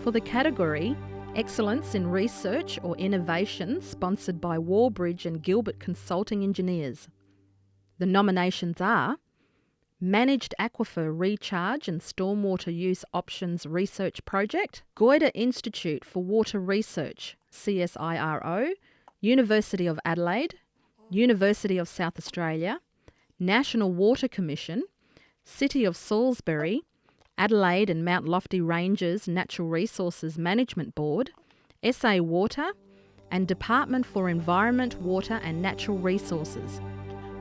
for the category Excellence in Research or Innovation, sponsored by Warbridge and Gilbert Consulting Engineers. The nominations are Managed Aquifer Recharge and Stormwater Use Options Research Project, Goyder Institute for Water Research, CSIRO, University of Adelaide, University of South Australia, National Water Commission, City of Salisbury, Adelaide and Mount Lofty Ranges Natural Resources Management Board, SA Water, and Department for Environment, Water and Natural Resources.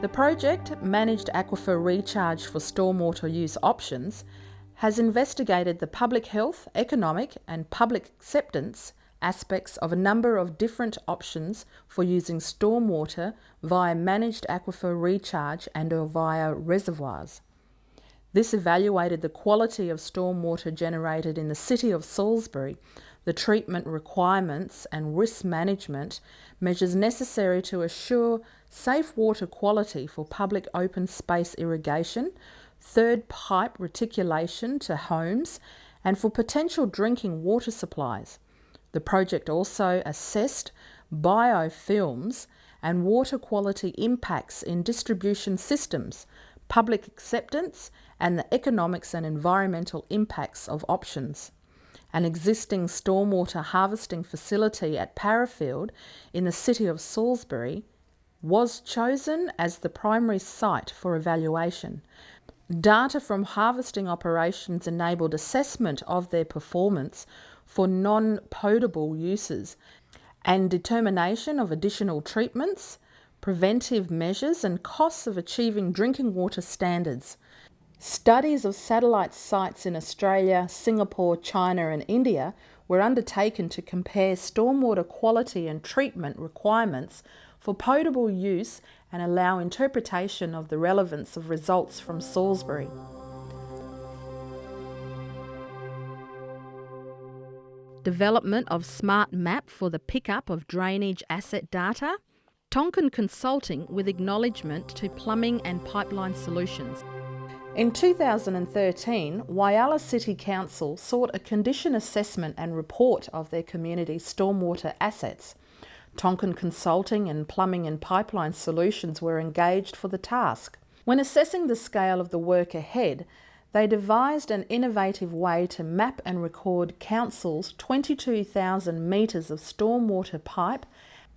The project, Managed Aquifer Recharge for Stormwater Use Options, has investigated the public health, economic and public acceptance aspects of a number of different options for using stormwater via managed aquifer recharge and/or via reservoirs. This evaluated the quality of stormwater generated in the City of Salisbury, the treatment requirements and risk management measures necessary to assure safe water quality for public open space irrigation, third pipe reticulation to homes, and for potential drinking water supplies. The project also assessed biofilms and water quality impacts in distribution systems, public acceptance, and the economics and environmental impacts of options. An existing stormwater harvesting facility at Parafield in the City of Salisbury was chosen as the primary site for evaluation. Data from harvesting operations enabled assessment of their performance for non-potable uses and determination of additional treatments, preventive measures and costs of achieving drinking water standards. Studies of satellite sites in Australia, Singapore, China and India were undertaken to compare stormwater quality and treatment requirements for potable use and allow interpretation of the relevance of results from Salisbury. Development of Smartmap for the pickup of drainage asset data. Tonkin Consulting with acknowledgement to plumbing and pipeline solutions. In 2013, Whyalla City Council sought a condition assessment and report of their community stormwater assets. Tonkin Consulting and Plumbing and Pipeline Solutions were engaged for the task. When assessing the scale of the work ahead, they devised an innovative way to map and record Council's 22,000 metres of stormwater pipe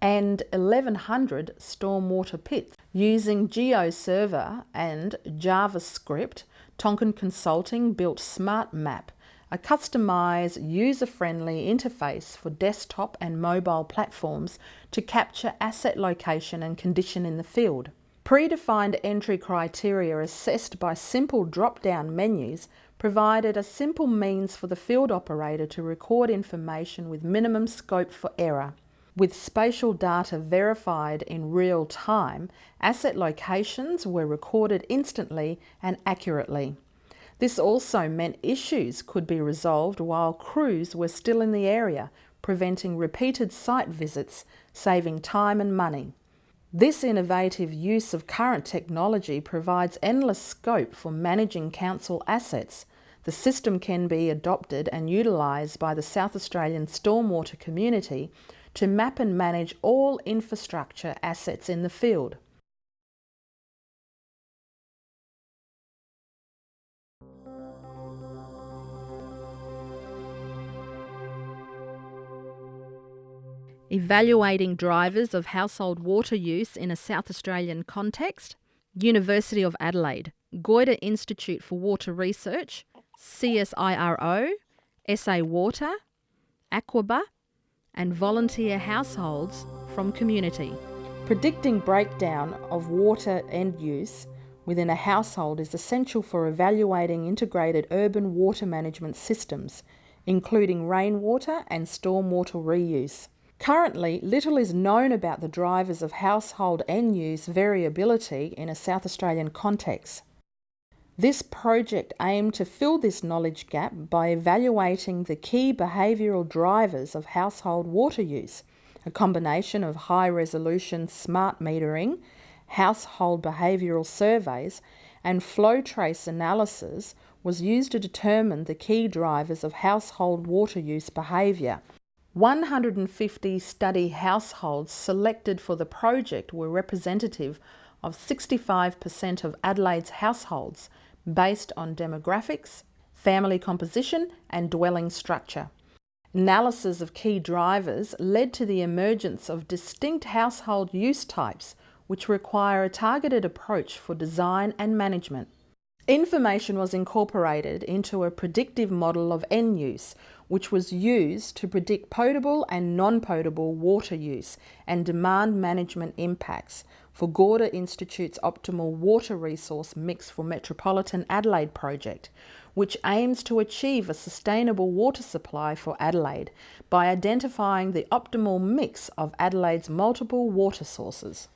and 1,100 stormwater pits. Using GeoServer and JavaScript, Tonkin Consulting built Smartmap, a customised, user-friendly interface for desktop and mobile platforms to capture asset location and condition in the field. Predefined entry criteria assessed by simple drop-down menus provided a simple means for the field operator to record information with minimum scope for error. With spatial data verified in real time, asset locations were recorded instantly and accurately. This also meant issues could be resolved while crews were still in the area, preventing repeated site visits, saving time and money. This innovative use of current technology provides endless scope for managing council assets. The system can be adopted and utilised by the South Australian stormwater community to map and manage all infrastructure assets in the field. Evaluating drivers of household water use in a South Australian context. University of Adelaide, Goyder Institute for Water Research, CSIRO, SA Water, Aquiba, and volunteer households from community. Predicting breakdown of water end use within a household is essential for evaluating integrated urban water management systems, including rainwater and stormwater reuse. Currently, little is known about the drivers of household end use variability in a South Australian context. This project aimed to fill this knowledge gap by evaluating the key behavioural drivers of household water use. A combination of high-resolution smart metering, household behavioural surveys and flow trace analysis was used to determine the key drivers of household water use behaviour. 150 study households selected for the project were representative of 65% of Adelaide's households based on demographics, family composition and dwelling structure. Analysis of key drivers led to the emergence of distinct household use types which require a targeted approach for design and management. Information was incorporated into a predictive model of end use, which was used to predict potable and non-potable water use and demand management impacts for Goyder Institute's optimal water resource mix for Metropolitan Adelaide project, which aims to achieve a sustainable water supply for Adelaide by identifying the optimal mix of Adelaide's multiple water sources.